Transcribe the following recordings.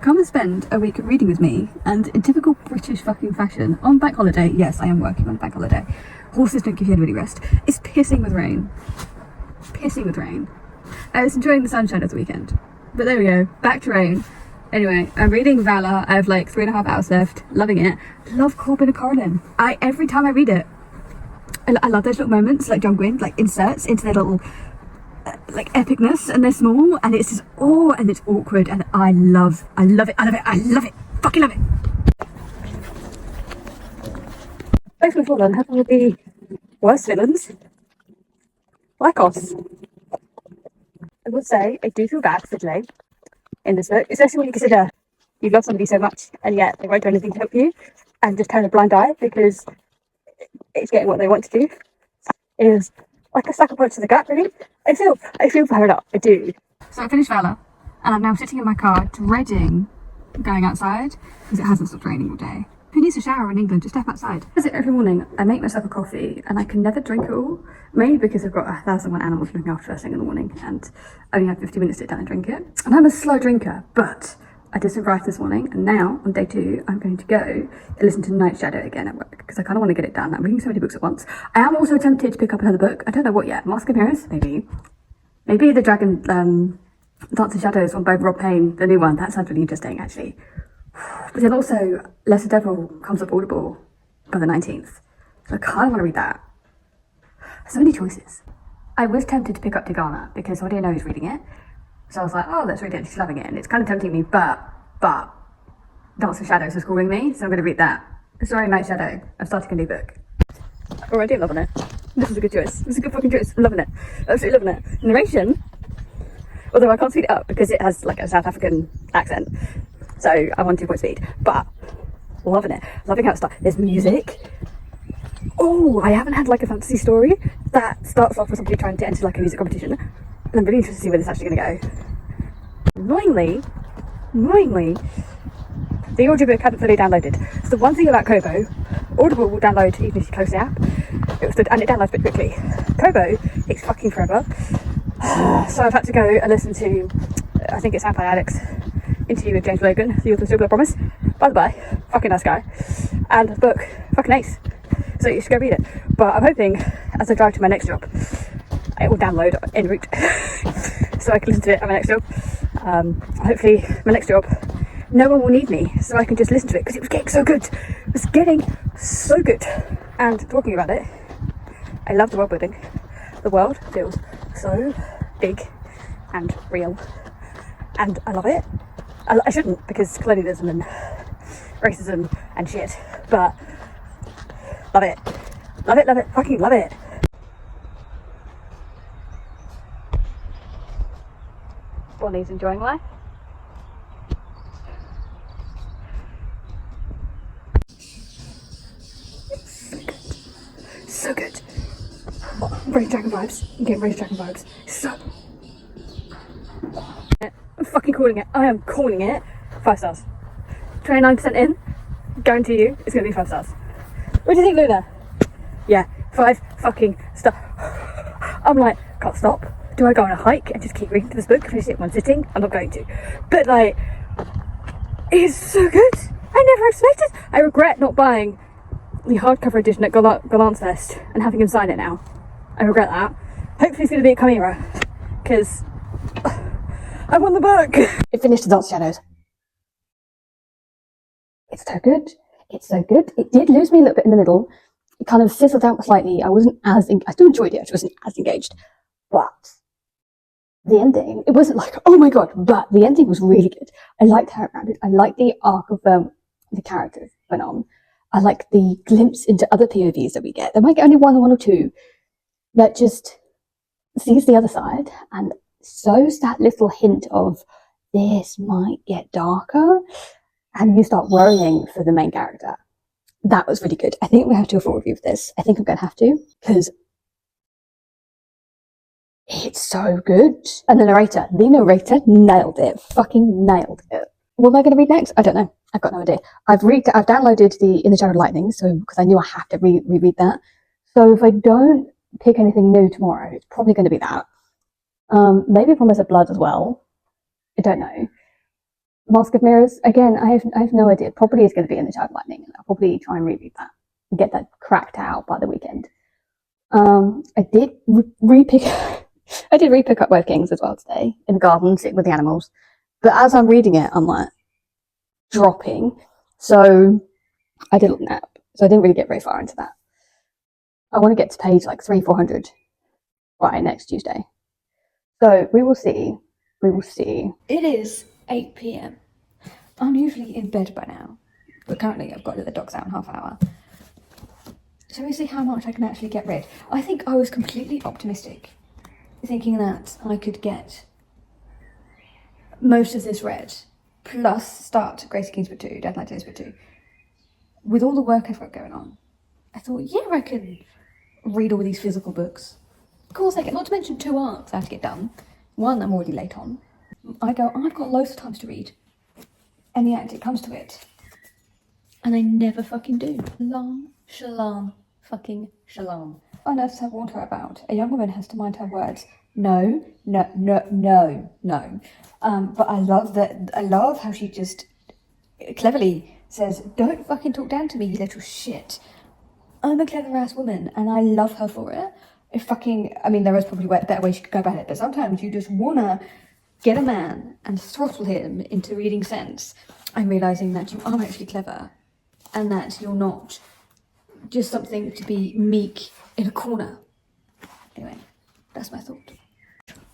Come and spend a week reading with me, and in typical British fucking fashion, on bank holiday, yes, I am working on bank holiday, horses don't give you any rest, it's pissing with rain. Pissing with rain. I was enjoying the sunshine of the weekend, but there we go, back to rain. Anyway, I'm reading Valor. I have like 3.5 hours left, loving it. Love Corbin and Coraline. Every time I read it, I love those little moments, like John Gwynne, like inserts into their little like epicness, and they're small, and it's just and it's awkward, and I love it, fucking love it. Both my fallen have all the worst villains, like us. I would say I do feel bad for Delay in this book, especially when you consider you love somebody so much and yet they won't do anything to help you and just turn a blind eye because it's getting what they want to do. It is like a sucker punch to the gut, really. I feel for her a lot, I do. So I finished Valor, and I'm now sitting in my car dreading going outside because it hasn't stopped raining all day. Who needs a shower in England? Just step outside. That's it. Every morning I make myself a coffee and I can never drink it all, mainly because I've got 1,001 animals looking after first thing in the morning and I only have 50 minutes to sit down and drink it. And I'm a slow drinker, but I did some writing this morning, and now on day 2 I'm going to go and listen to Night Shadow again at work because I kind of want to get it done. I'm reading so many books at once. I am also tempted to pick up another book. I don't know what yet. Mask of Mirrors, maybe the Dragon Dance of Shadows on by Rob Payne, the new one. That sounds really interesting actually. But then also Lesser Devil comes up Audible by the 19th, so I kind of want to read that. So many choices. I was tempted to pick up Tigana because Audio is reading it. So I was like, oh, let's read it, she's loving it. And it's kind of tempting me, but Dance of Shadows was calling me, so I'm going to read that. Sorry, Night Shadow. I'm starting a new book. Already I'm loving it. This is a good choice. This is a good fucking choice. I'm loving it. Absolutely loving it. Narration, although I can't speed it up because it has like a South African accent. So I'm on 2 point speed, but loving it. Loving how it starts. There's music. Oh, I haven't had like a fantasy story that starts off with somebody trying to enter like a music competition. And I'm really interested to see where this is actually going to go. Annoyingly, the audiobook hadn't fully downloaded. So the one thing about Kobo, Audible will download even if you close the app, and it downloads pretty quickly. Kobo takes fucking forever. So I've had to go and listen to, I think it's Vampire Alex interview with James Logan, the author of Still Promise. By the by, fucking nice guy. And the book, fucking ace. So you should go read it. But I'm hoping, as I drive to my next job, it will download en route so I can listen to it at my next job. Hopefully my next job no one will need me, so I can just listen to it because it was getting so good. It was getting so good. And talking about it, I love the world building. The world feels so big and real, and I love it. I shouldn't, because colonialism and racism and shit, but love it, fucking love it. Bonnie's enjoying life. So good. Oh, Race Dragon vibes. I'm getting Race Dragon vibes. So. I'm fucking calling it. I am calling it 5 stars. 29% in. Guarantee you it's going to be 5 stars. What do you think, Luna? Yeah, 5 fucking stars. I'm like, can't stop. Do I go on a hike and just keep reading this book, finish it in one sitting? I'm not going to. But like, it's so good. I never expected. I regret not buying the hardcover edition at Gallant's Fest and having him sign it now. I regret that. Hopefully it's going to be a Chimera, because I won the book. It finished the Dance of Shadows. It's so good. It's so good. It did lose me a little bit in the middle. It kind of fizzled out slightly. I still enjoyed it. I wasn't as engaged. But the ending, it wasn't like, oh my god, but the ending was really good. I liked how it rounded. I liked the arc of the characters went on. I like the glimpse into other POVs that we get. There might get only one or two that just sees the other side and sows that little hint of this might get darker, and you start worrying for the main character. That was really good. I think we have to do a full review of this. I think I'm going to have to, because it's so good. And the narrator nailed it. Fucking nailed it. What am I going to read next? I don't know. I've got no idea. I've downloaded the In the Shadow of Lightning, so because I knew I have to reread that. So if I don't pick anything new tomorrow, it's probably going to be that. Maybe Promise of Blood as well. I don't know. Mask of Mirrors, again, I have no idea. Probably is going to be in the Child of Lightning, and I'll probably try and reread that and get that cracked out by the weekend. I did re-pick I did re-pick up Wave Kings as well today in the garden, sitting with the animals. But as I'm reading it, I'm like dropping. So I did a little nap. So I didn't really get very far into that. I want to get to page like 300-400 by next Tuesday. So we will see. We will see. It is 8 p.m. I'm usually in bed by now, but currently I've got to let the dogs out in half an hour. So we see how much I can actually get rid. I think I was completely optimistic, thinking that I could get most of this read, plus start Gracie King's Book 2, Deadline Tales Book 2. With all the work I've got going on, I thought, yeah, I can read all these physical books. Of course I can, not to mention 2 arcs I have to get done. One I'm already late on. I've got loads of times to read. And yet it comes to it. And I never fucking do. Shalom, fucking shalom. On earth to have warned her about. A young woman has to mind her words. No. But I love how she just cleverly says, don't fucking talk down to me, you little shit. I'm a clever ass woman and I love her for it. There is probably a better way she could go about it, but sometimes you just wanna get a man and throttle him into reading sense and realising that you are actually clever and that you're not just something to be meek in a corner. Anyway, that's my thought.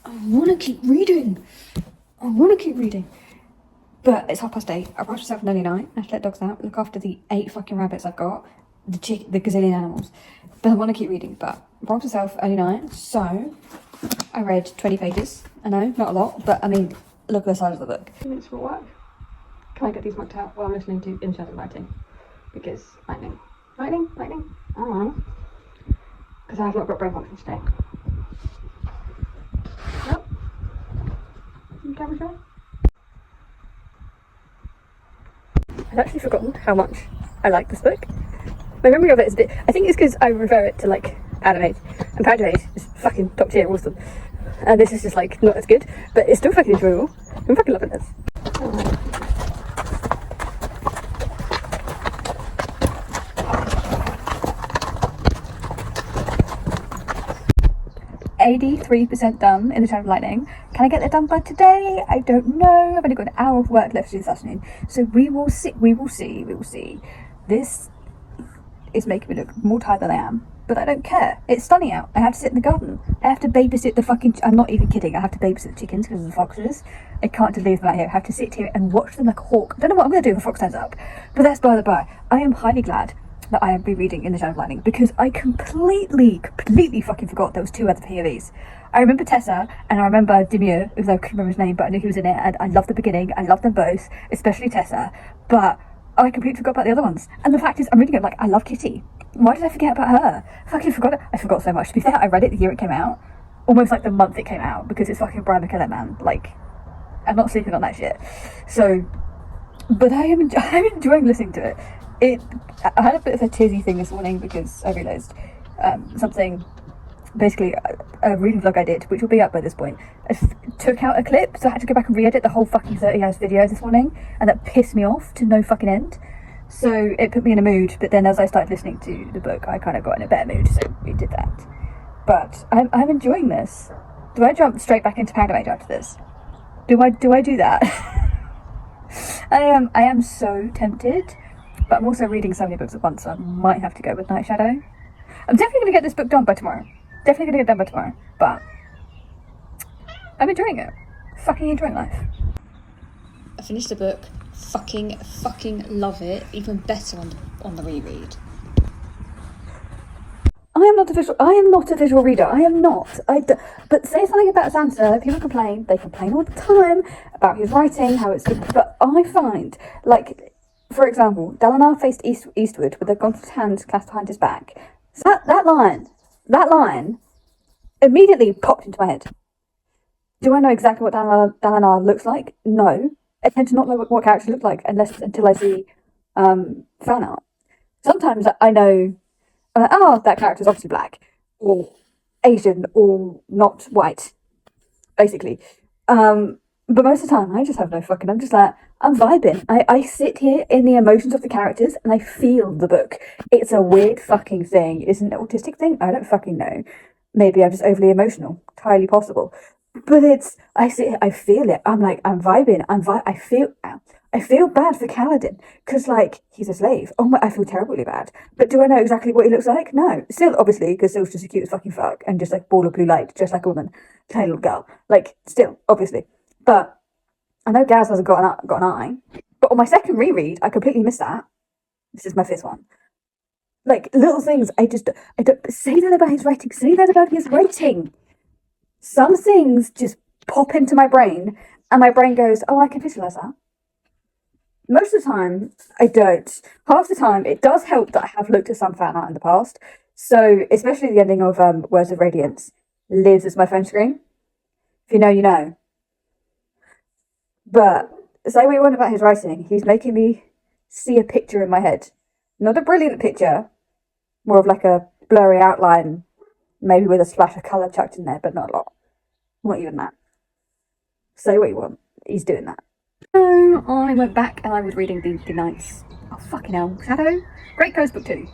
I want to keep reading. But it's 8:30. I brushed myself an early night. I have to let dogs out, look after the 8 fucking rabbits I've got, the gazillion animals. But I want to keep reading. But I brushed myself early night, so I read 20 pages. I know, not a lot, but I mean, look at the size of the book. 2 minutes for work. Can I get these marked out while I'm listening to In Shadow Writing? Because lightning. I don't know. Because I have not got brain function today. Yep. Camera shot. I've actually forgotten how much I like this book. My memory of it is a bit... I think it's because I refer it to, like, anime. And Powder is fucking top tier, awesome. And this is just, like, not as good. But it's still fucking enjoyable. I'm fucking loving this. 83% done in the Child of Lightning. Can I get that done by today? I don't know. I've only got an hour of work left to do this afternoon. So we will see. This is making me look more tired than I am. But I don't care. It's sunny out. I have to sit in the garden. I have to babysit the fucking... I'm not even kidding. I have to babysit the chickens because of the foxes. I can't just leave them out here. I have to sit here and watch them like a hawk. I don't know what I'm going to do if a fox turns up. But that's by the by. I am highly glad that I have been reading In the Shadow of Lightning because I completely fucking forgot there was 2 other POVs. I remember Tessa and I remember Demure, even though I couldn't remember his name, but I knew he was in it, and I loved the beginning. I loved them both, especially Tessa, but I completely forgot about the other ones. And the fact is, I'm reading it like, I love Kitty. Why did I forget about her? I fucking forgot it. I forgot so much. To be fair, I read it the year it came out, almost like the month it came out, because it's fucking Brian McKellar, man. Like, I'm not sleeping on that shit. So, but I'm enjoying listening to it. I had a bit of a tearsy thing this morning because I realised something, basically a reading vlog I did, which will be up by this point, took out a clip, so I had to go back and re-edit the whole fucking 30-hours video this morning, and that pissed me off to no fucking end. So it put me in a mood, but then as I started listening to the book, I kind of got in a better mood, so we did that. But I'm enjoying this. Do I jump straight back into Powder Age after this? Do I do that? I am so tempted. But I'm also reading so many books at once, so I might have to go with Night Shadow. I'm definitely going to get this book done by tomorrow. But I'm enjoying it. Fucking enjoying life. I finished the book. Fucking love it. Even better on the reread. I am not a visual reader. I am not. But say something about Sansa. People complain. They complain all the time about his writing, how it's good. But I find, like... For example, Dalinar faced eastward with a gauntlet hand clasped behind his back. So that line immediately popped into my head. Do I know exactly what Dalinar looks like? No. I tend to not know what characters look like until I see fan art. Sometimes I know, that character's obviously black, or Asian, or not white, basically. But most of the time, I just have no fucking... I'm just like, I'm vibing. I sit here in the emotions of the characters and I feel the book. It's a weird fucking thing. Is it an autistic thing? I don't fucking know. Maybe I'm just overly emotional. Entirely possible. But I sit here, I feel it. I'm like, I'm vibing. I feel bad for Kaladin because, like, he's a slave. Oh my, I feel terribly bad. But do I know exactly what he looks like? No. Still, obviously, because Still's just a cute as fucking fuck and just like ball of blue light, just like a woman, tiny little girl. Like, still, obviously. But I know Gaz hasn't got an eye. But on my second reread, I completely missed that. This is my fifth one. Like, little things, I don't say that about his writing. Say that about his writing. Some things just pop into my brain, and my brain goes, "Oh, I can visualize that." Most of the time, I don't. Half the time, it does help that I have looked at some fan art in the past. So, especially the ending of Words of Radiance lives as my phone screen. If you know, you know. But say what you want about his writing, he's making me see a picture in my head. Not a brilliant picture, more of like a blurry outline, maybe with a splash of colour chucked in there, but not a lot. Not even that. Say what you want, he's doing that. So I went back and I was reading the Knights. Oh fucking hell, Shadow, Great Coast Book 2.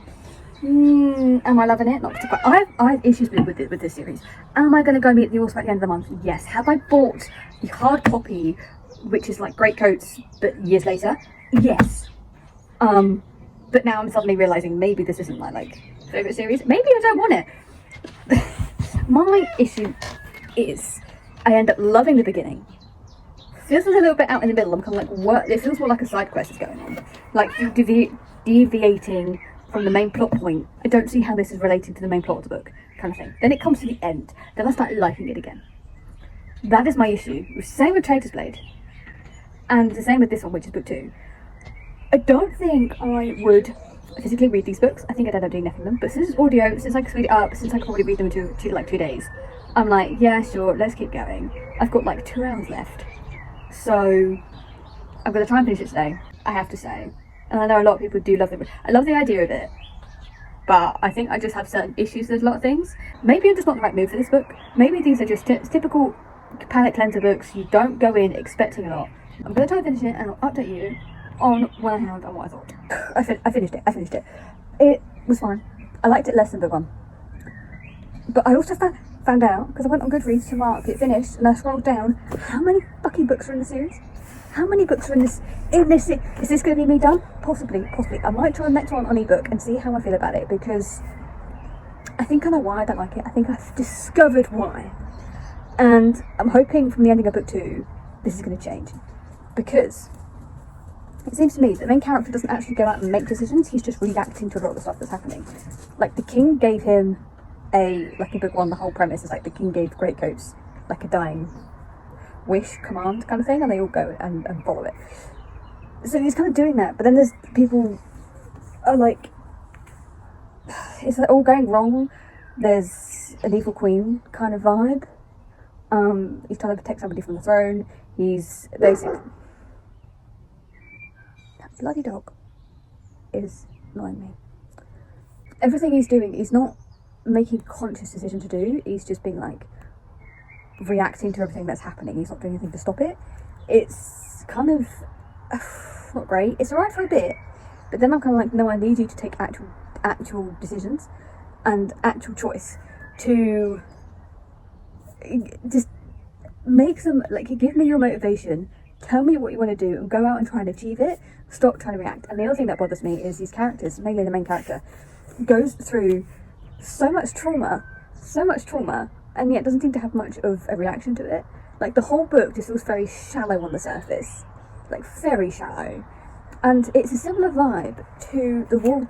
Am I loving it? Not particularly. I have issues with this series. Am I going to go meet the author at the end of the month? Yes. Have I bought the hard copy, which is like Great Coats, but years later? Yes. But now I'm suddenly realizing maybe this isn't my like favorite series. Maybe I don't want it. My issue is I end up loving the beginning. This is a little bit out in the middle. I'm kind of like, what? It feels more like a side quest is going on, like deviating from the main plot point. I don't see how this is related to the main plot of the book, kind of thing. Then it comes to the end. Then I start liking it again. That is my issue. Same with Traitor's Blade, and the same with this one, which is book 2. I don't think I would physically read these books. I think I'd end up doing nothing of them. But since it's audio, since I can speed it up, since I can probably read them in 2 days, I'm like, yeah, sure, let's keep going. I've got like 2 hours left. So I'm going to try and finish it today, I have to say. And I know a lot of people do love it. I love the idea of it, but I think I just have certain issues with a lot of things. Maybe I'm just not in the right mood for this book. Maybe these are just typical palette cleanser books. You don't go in expecting a lot. I'm going to try and finish it and I'll update you on what I have and what I thought. I finished it. It was fine. I liked it less than book 1. But I also found out, because I went on Goodreads to mark it finished, and I scrolled down, how many fucking books are in the series? How many books are in this? Is this going to be me done? Possibly. I might try the next one on ebook and see how I feel about it, because I think I know why I don't like it. I think I've discovered why. And I'm hoping from the ending of book 2, this is going to change. Because it seems to me that the main character doesn't actually go out and make decisions, he's just reacting to a lot of the stuff that's happening. Like, the king gave him like in book 1, the whole premise is like the king gave Greatcoats like a dying wish command kind of thing, and they all go and follow it. So he's kind of doing that, but then there's people are like, is that all going wrong? There's an evil queen kind of vibe. He's trying to protect somebody from the throne. He's basically, that bloody dog is annoying me. Everything he's doing, he's not making a conscious decision to do. He's just being like reacting to everything that's happening. He's not doing anything to stop it. It's kind of not great. It's alright for a bit, but then I'm kind of like, no, I need you to take actual decisions and actual choice to just make some, like, give me your motivation, tell me what you want to do and go out and try and achieve it. Stop trying to react. And the other thing that bothers me is these characters, mainly the main character, goes through so much trauma, and yet doesn't seem to have much of a reaction to it. Like, the whole book just feels very shallow on the surface, like very shallow. And it's a similar vibe to the War of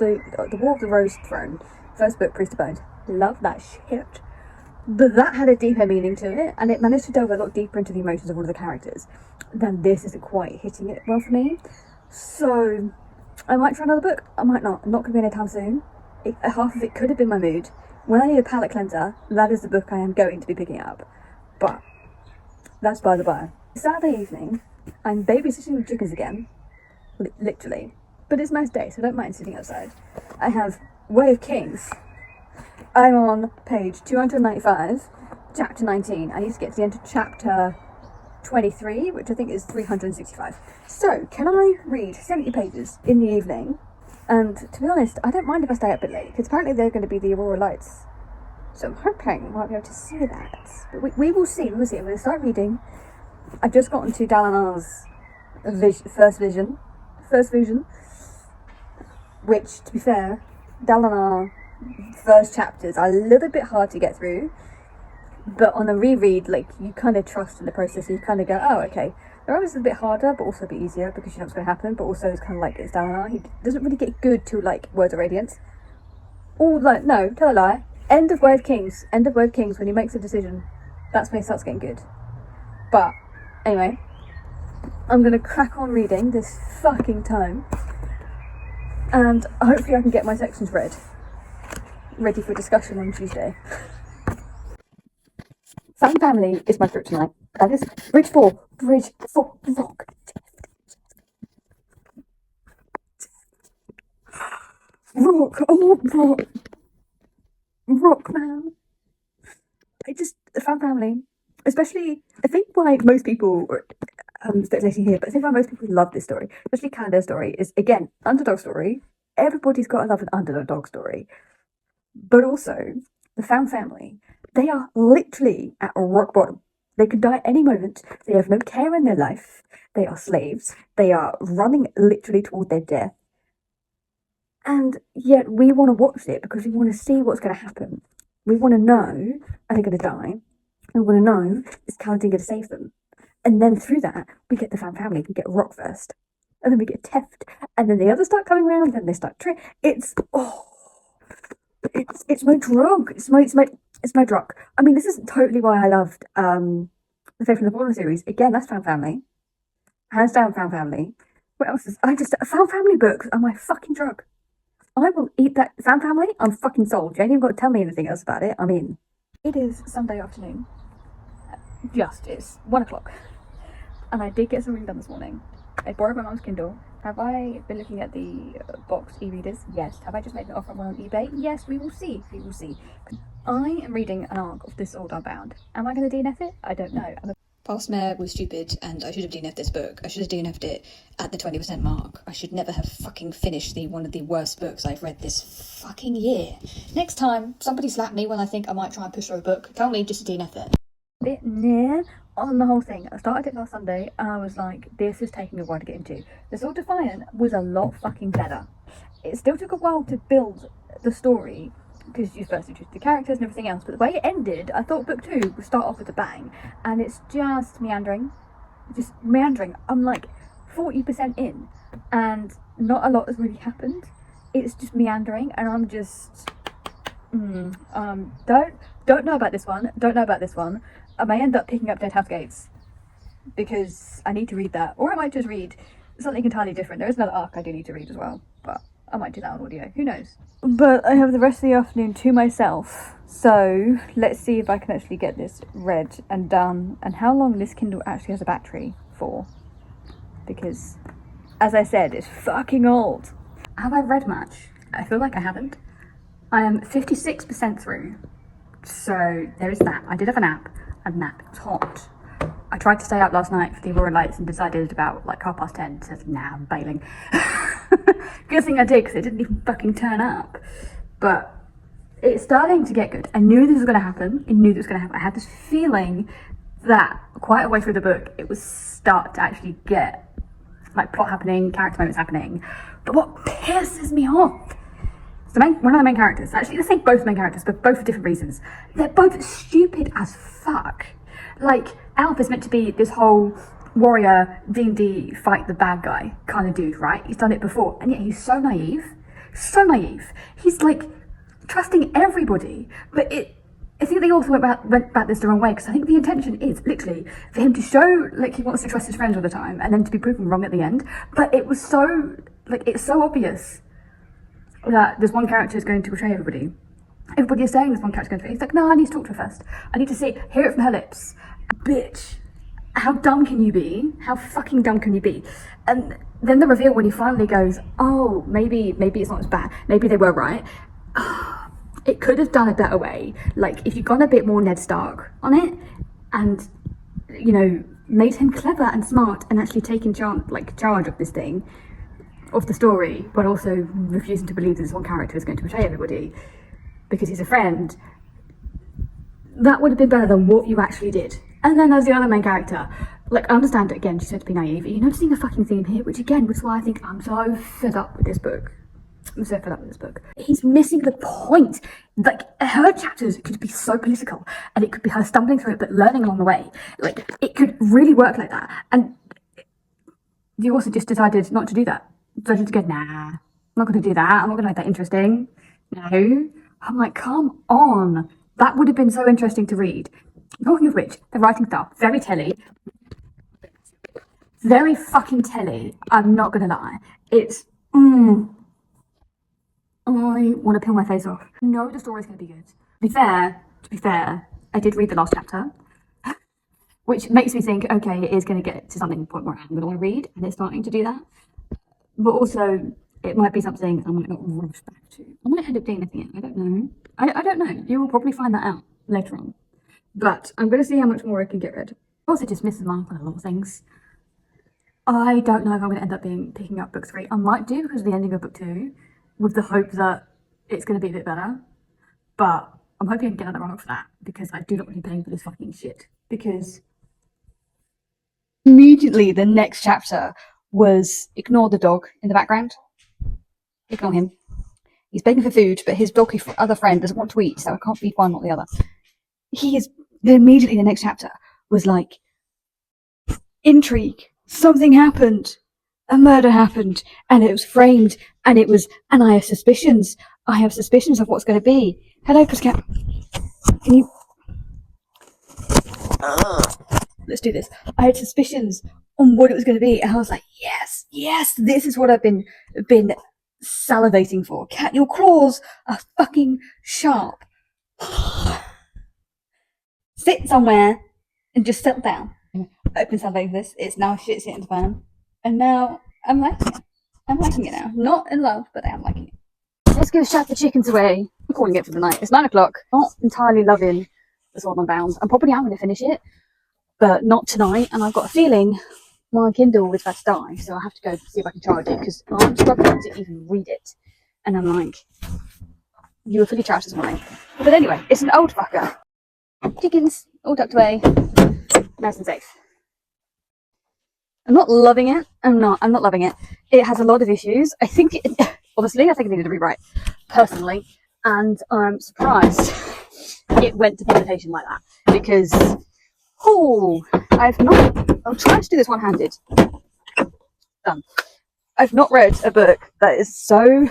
the Rose Throne, first book, Priest of Bones. Love that shit. But that had a deeper meaning to it, and it managed to delve a lot deeper into the emotions of all of the characters. Then this isn't quite hitting it well for me. So I might try another book, I might not. I'm not going to be anytime soon. Half of it could have been my mood. When I need a palette cleanser, that is the book I am going to be picking up. But that's by the by. Saturday evening, I'm babysitting the chickens again. Literally. But it's a nice day, so I don't mind sitting outside. I have Way of Kings. I'm on page 295, chapter 19. I need to get to the end of chapter 23, which I think is 365. So, can I read 70 pages in the evening? And to be honest, I don't mind if I stay up a bit late, because apparently they're going to be the Aurora Lights. So I'm hoping I might be able to see that. But we will see, I'm going to start reading. I've just gotten to Dalinar's first vision, which, to be fair, Dalinar first chapters are a little bit hard to get through. But on a reread, like, you kind of trust in the process, and you kind of go, oh, okay. They're always a bit harder, but also a bit easier, because you know what's going to happen, but also it's kind of like, it's Dalinar. He doesn't really get good till, like, Words of Radiance. Or, like, no, tell a lie. End of Word Kings, when he makes a decision, that's when he starts getting good. But, anyway, I'm going to crack on reading this fucking tome, and hopefully I can get my sections ready for discussion on Tuesday. Found Family is my script tonight. That is Bridge 4, Rock. Rock, man. Found Family, especially, I think why most people, speculating here, but I think why most people love this story, especially Canada's story, is, again, underdog story. Everybody's got to love an underdog story. But also, the Found Family, they are literally at rock bottom. They could die at any moment. They have no care in their life. They are slaves. They are running literally toward their death. And yet we want to watch it because we want to see what's going to happen. We want to know, are they going to die? We want to know, is Kaladin going to save them? And then through that, we get the Found Family. We get Rock first. And then we get Teft. And then the others start coming around. Then they start... It's my drug. It's my drug. I mean, this is totally why I loved the Faith and the Fallen series. Again, that's Found Family. Hands down, Found Family. What else is... Found Family books are my fucking drug. I will eat that. Found Family, I'm fucking sold. You ain't even got to tell me anything else about it. I'm in. It is Sunday afternoon. It's 1 o'clock. And I did get some reading done this morning. I borrowed my mum's Kindle. Have I been looking at the box e-readers? Yes. Have I just made an offer on one on eBay? Yes, we will see. I am reading an arc of This Old Unbound. Am I going to DNF it? I don't know. Past Mair was stupid, and I should have DNF'd this book. I should have DNF'd it at the 20% mark. I should never have fucking finished one of the worst books I've read this fucking year. Next time somebody slap me when I think I might try and push through a book, tell me just to DNF it. Bit near on the whole thing. I started it last Sunday, and I was like, this is taking me a while to get into. The Sword Defiant was a lot fucking better. It still took a while to build the story, because you first introduced the characters and everything else, but the way it ended, I thought book 2 would start off with a bang, and it's just meandering. I'm like 40% in, and not a lot has really happened. It's just meandering, and I'm just don't know about this one. I may end up picking up Dead House Gates because I need to read that, or I might just read something entirely different. There is another arc I do need to read as well, but I might do that on audio, who knows. But I have the rest of the afternoon to myself, so let's see if I can actually get this read and done, and how long this Kindle actually has a battery for, because, as I said, it's fucking old. Have I read much? I feel like I haven't. I am 56% through, so there is that. I did have a nap, and nap, it's hot. I tried to stay up last night for the Aurora Lights and decided about like 10:30, says, nah, I'm bailing. Good thing I did, because it didn't even fucking turn up. But it's starting to get good. I knew this was going to happen. I had this feeling that quite a way through the book, it would start to actually get like plot happening, character moments happening. But what pisses me off, one of the main characters, actually let's say both main characters, but both for different reasons. They're both stupid as fuck. Like, Alf is meant to be this whole warrior, D&D, fight the bad guy kind of dude, right? He's done it before, and yet he's so naive. He's like trusting everybody, but I think they also went about this the wrong way, because I think the intention is literally for him to show like he wants to trust his friends all the time, and then to be proven wrong at the end. But it was so, like, it's so obvious that this one character is going to betray everybody. Everybody is saying this one character is going to betray. He's like, no, I need to talk to her first. I need to hear it from her lips. Bitch, how dumb can you be? How fucking dumb can you be? And then the reveal when he finally goes, oh, maybe it's not as bad. Maybe they were right. It could have done a better way. Like, if you'd gone a bit more Ned Stark on it, and, you know, made him clever and smart and actually taking charge of this thing, of the story, but also refusing to believe that this one character is going to betray everybody because he's a friend, that would have been better than what you actually did. And then there's the other main character. Like, I understand it, again, she's meant to be naive. You're noticing a fucking theme here, which again was why I think I'm so fed up with this book. I'm so fed up with this book. He's missing the point. Like, her chapters could be so political, and it could be her stumbling through it, but learning along the way. Like, it could really work like that. And you also just decided not to do that. Decided to go, nah, I'm not going to do that. I'm not going to make that interesting. No. I'm like, come on. That would have been so interesting to read. Talking of which, the writing style, very telly. Very fucking telly. I'm not going to lie. It's, I want to peel my face off. No, the story's going to be good. To be fair, I did read the last chapter, which makes me think, okay, it is going to get to something point where I'm going to want to read, and it's starting to do that. But also, it might be something I might not rush back to. I might end up doing anything. I don't know. I don't know. You will probably find that out later on. But I'm going to see how much more I can get read. Also, just missing the mark on a lot of things. I don't know if I'm going to end up picking up book 3. I might do because of the ending of book 2, with the hope that it's going to be a bit better. But I'm hoping I can get another run for that, because I do not want to be paying for this fucking shit. Because immediately the next chapter was ignore the dog in the background. Ignore him. He's begging for food, but his doggy other friend doesn't want to eat, so I can't feed one, not the other. Immediately the next chapter was like, intrigue, something happened, a murder happened, and it was framed, and I have suspicions. I have suspicions of what's going to be. Hello, Pussycat. Can you... Let's do this. I had suspicions on what it was going to be, and I was like, yes, this is what I've been salivating for. Cat, your claws are fucking sharp. Sit somewhere and just settle down. I've been salivating for this. It's now shit hitting the fan, and now I'm liking it. I'm liking it now. Not in love, but I am liking it. Let's go shut the chickens away. I'm calling it for the night. It's 9 o'clock. Not entirely loving the Sword on Bound. I'm probably going to finish it, but not tonight. And I've got a feeling my Kindle is about to die, so I have to go see if I can charge it, because I'm struggling to even read it. And I'm like, you were fully charged this morning. But anyway, it's an old fucker. Chickens all tucked away, nice and safe. I'm not loving it. I'm not loving it. It has a lot of issues. I think it needed a rewrite, personally, and I'm surprised it went to publication like that, because I'm trying to do this one-handed. Done. I've not read a book that is so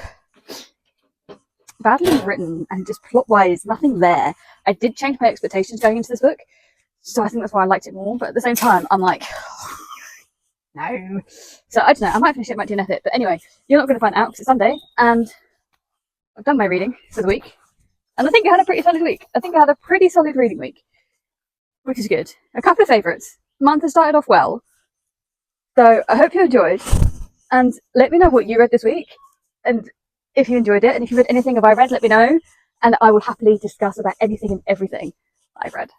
badly written and just plot-wise nothing there. I did change my expectations going into this book, so I think that's why I liked it more, but at the same time I'm like, no. So I don't know, I might finish it, I might DNF it, but anyway, you're not going to find out because it's Sunday and I've done my reading for the week, and I think I had a pretty solid week. I think I had a pretty solid reading week, which is good. A couple of favourites. Month has started off well, so I hope you enjoyed, and let me know what you read this week, and if you enjoyed it, and if you read anything I read, let me know, and I will happily discuss about anything and everything I've read.